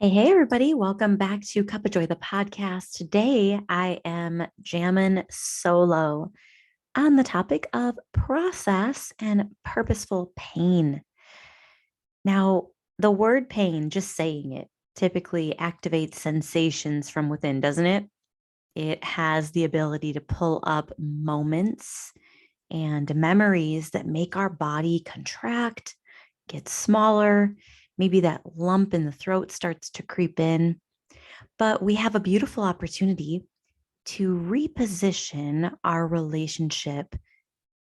Hey, everybody. Welcome back to Cup of Joy, the podcast. Today, I am jamming solo on the topic of process and purposeful pain. Now, the word pain, just saying it, typically activates sensations from within, doesn't it? It has the ability to pull up moments and memories that make our body contract, get smaller. Maybe that lump in the throat starts to creep in. But we have a beautiful opportunity to reposition our relationship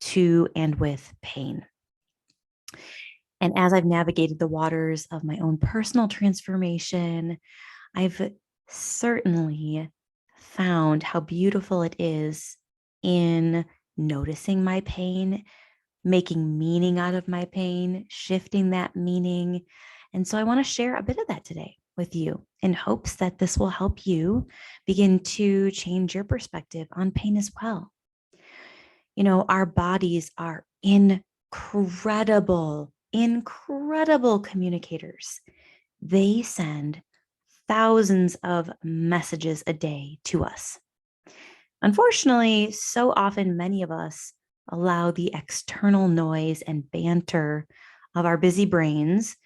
to and with pain. And as I've navigated the waters of my own personal transformation, I've certainly found how beautiful it is in noticing my pain, making meaning out of my pain, shifting that meaning. And so I want to share a bit of that today with you in hopes that this will help you begin to change your perspective on pain as well. You know, our bodies are incredible communicators. They send thousands of messages a day to us. Unfortunately, so often many of us allow the external noise and banter of our busy brains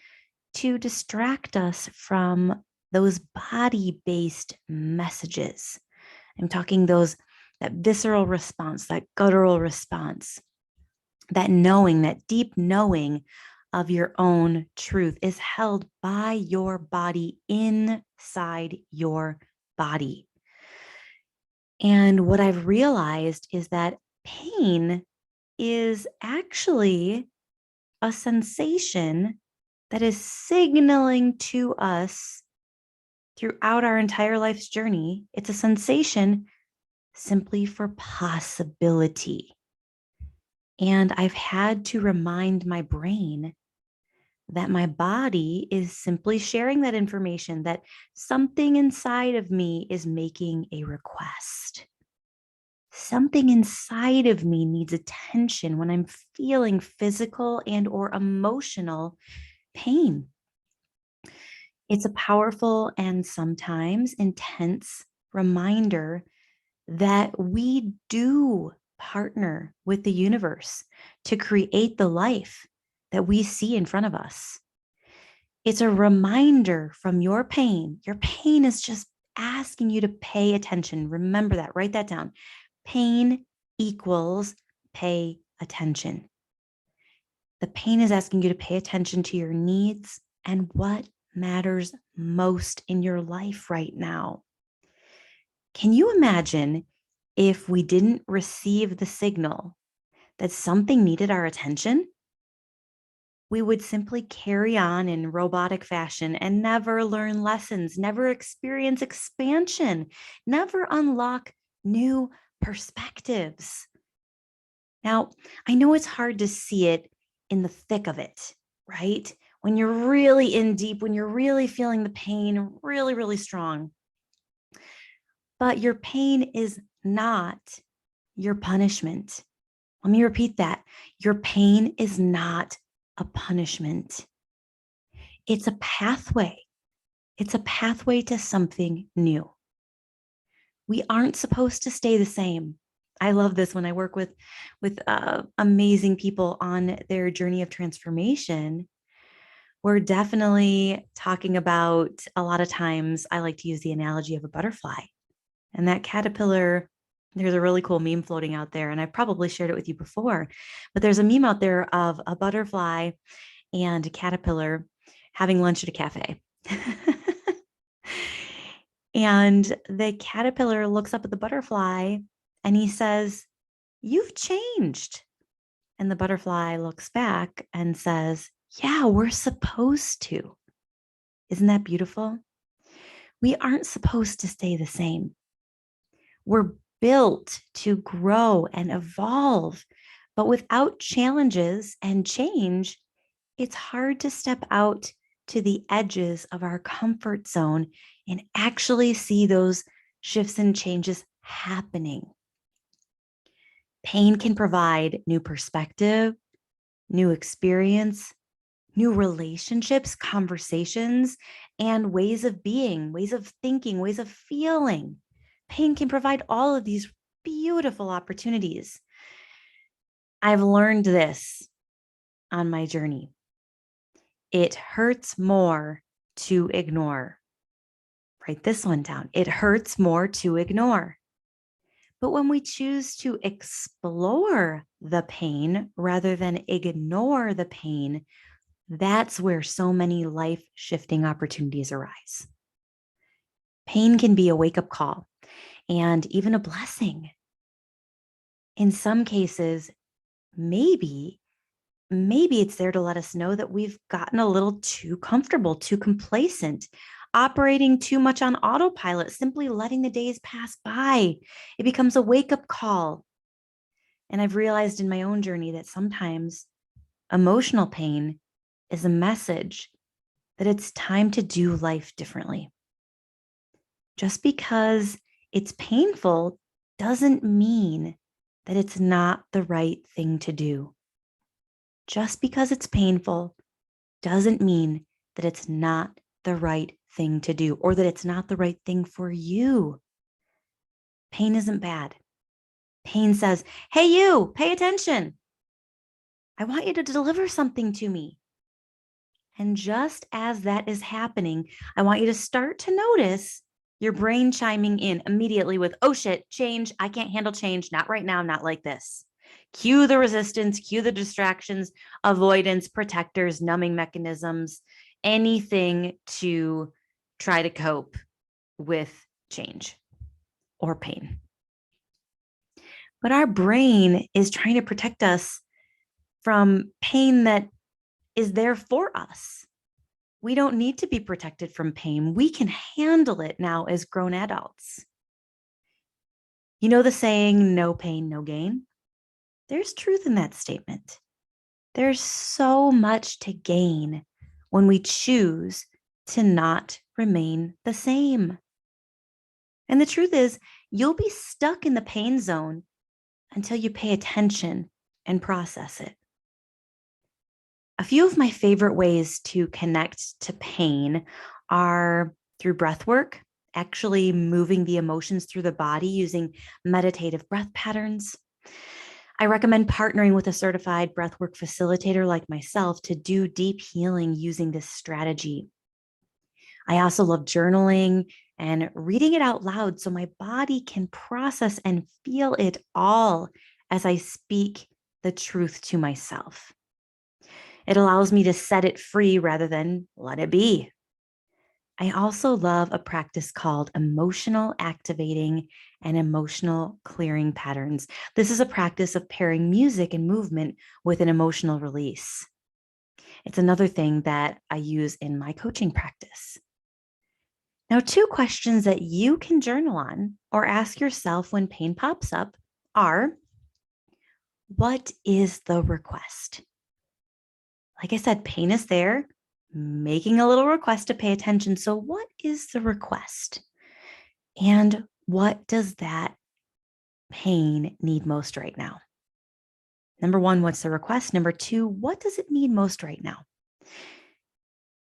to distract us from those body-based messages. I'm talking that visceral response, that guttural response, that knowing, that deep knowing of your own truth is held by your body inside your body. And what I've realized is that pain is actually a sensation that is signaling to us throughout our entire life's journey. It's a sensation simply for possibility. And I've had to remind my brain that my body is simply sharing that information, that something inside of me is making a request. Something inside of me needs attention when I'm feeling physical and or emotional pain. It's a powerful and sometimes intense reminder that we do partner with the universe to create the life that we see in front of us. It's a reminder from your pain. Your pain is just asking you to pay attention. Remember that, write that down. Pain equals pay attention. The pain is asking you to pay attention to your needs and what matters most in your life right now. Can you imagine if we didn't receive the signal that something needed our attention? We would simply carry on in robotic fashion and never learn lessons, never experience expansion, never unlock new perspectives. Now, I know it's hard to see it in the thick of it, right? When you're really in deep, when you're really feeling the pain really strong. But your pain is not your punishment. Let me repeat that. Your pain is not a punishment. It's a pathway. It's a pathway to something new. We aren't supposed to stay the same. I love this when I work with amazing people on their journey of transformation. We're definitely talking about, a lot of times I like to use the analogy of a butterfly. And that caterpillar, there's a really cool meme floating out there, and I probably shared it with you before, but there's a meme out there of a butterfly and a caterpillar having lunch at a cafe. And the caterpillar looks up at the butterfly and he says, "You've changed." And the butterfly looks back and says, "Yeah, we're supposed to." Isn't that beautiful? We aren't supposed to stay the same. We're built to grow and evolve, but without challenges and change, it's hard to step out to the edges of our comfort zone and actually see those shifts and changes happening. Pain can provide new perspective, new experience, new relationships, conversations, and ways of being, ways of thinking, ways of feeling. Pain can provide all of these beautiful opportunities. I've learned this on my journey. It hurts more to ignore. Write this one down. It hurts more to ignore. But when we choose to explore the pain rather than ignore the pain, that's where so many life-shifting opportunities arise. Pain can be a wake-up call and even a blessing. In some cases, maybe it's there to let us know that we've gotten a little too comfortable, too complacent, operating too much on autopilot, simply letting the days pass by. It becomes a wake-up call. And I've realized in my own journey that sometimes emotional pain is a message that it's time to do life differently. Just because it's painful doesn't mean that it's not the right thing to do. Just because it's painful doesn't mean that it's not the right thing to do or that it's not the right thing for you. Pain isn't bad. Pain says, hey, you, pay attention. I want you to deliver something to me. And just as that is happening, I want you to start to notice your brain chiming in immediately with, oh shit, change. I can't handle change. Not right now, not like this. Cue the resistance, cue the distractions, avoidance, protectors, numbing mechanisms, anything to try to cope with change or pain. But our brain is trying to protect us from pain that is there for us. We don't need to be protected from pain. We can handle it now as grown adults. You know the saying, no pain, no gain? There's truth in that statement. There's so much to gain when we choose to not remain the same. And the truth is, you'll be stuck in the pain zone until you pay attention and process it. A few of my favorite ways to connect to pain are through breath work, actually moving the emotions through the body using meditative breath patterns. I recommend partnering with a certified breathwork facilitator like myself to do deep healing using this strategy. I also love journaling and reading it out loud so my body can process and feel it all as I speak the truth to myself. It allows me to set it free rather than let it be. I also love a practice called emotional activating and emotional clearing patterns. This is a practice of pairing music and movement with an emotional release. It's another thing that I use in my coaching practice. Now, 2 questions that you can journal on or ask yourself when pain pops up are, what is the request? Like I said, pain is there, making a little request to pay attention. So what is the request? And what does that pain need most right now? Number 1, what's the request? Number 2, what does it need most right now?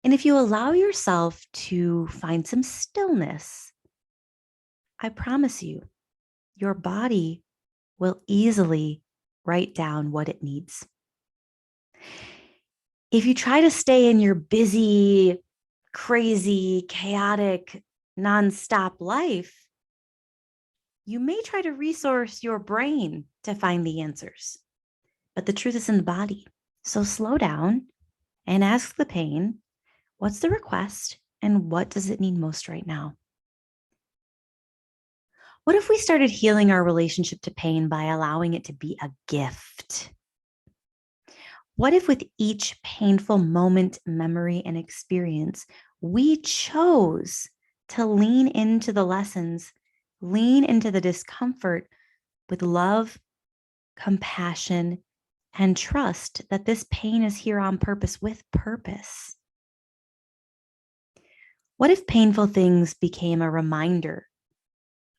And if you allow yourself to find some stillness, I promise you, your body will easily write down what it needs. If you try to stay in your busy, crazy, chaotic, nonstop life, you may try to resource your brain to find the answers. But the truth is in the body. So slow down and ask the pain, what's the request and what does it need most right now? What if we started healing our relationship to pain by allowing it to be a gift? What if with each painful moment, memory, and experience, we chose to lean into the lessons, lean into the discomfort with love, compassion, and trust that this pain is here on purpose with purpose? What if painful things became a reminder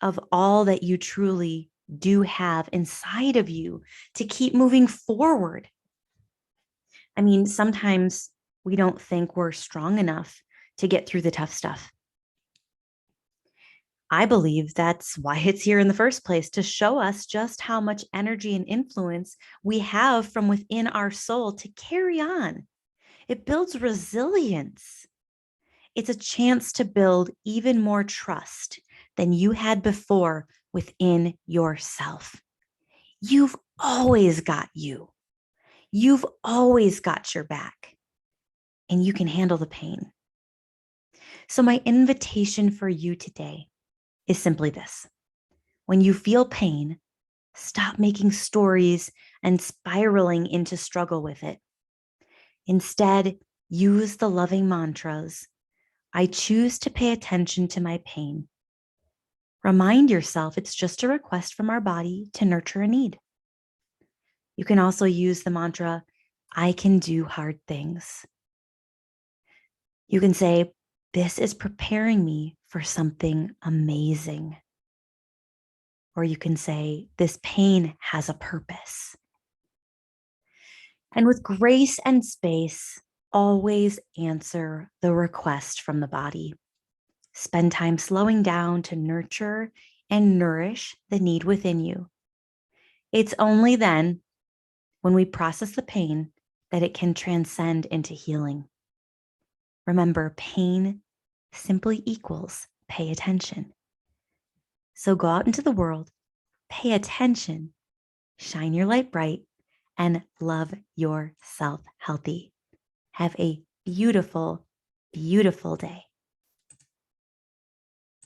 of all that you truly do have inside of you to keep moving forward? I mean, sometimes we don't think we're strong enough to get through the tough stuff. I believe that's why it's here in the first place, to show us just how much energy and influence we have from within our soul to carry on. It builds resilience. It's a chance to build even more trust than you had before within yourself. You've always got you. You've always got your back, and you can handle the pain. So, my invitation for you today is simply this: when you feel pain, stop making stories and spiraling into struggle with it. Instead, use the loving mantras. I choose to pay attention to my pain. Remind yourself it's just a request from our body to nurture a need. You can also use the mantra, I can do hard things. You can say, this is preparing me for something amazing. Or you can say, this pain has a purpose. And with grace and space, always answer the request from the body. Spend time slowing down to nurture and nourish the need within you. It's only then, when we process the pain, that it can transcend into healing. Remember, pain simply equals pay attention. So go out into the world, pay attention, shine your light bright, and love yourself healthy. Have a beautiful, beautiful day.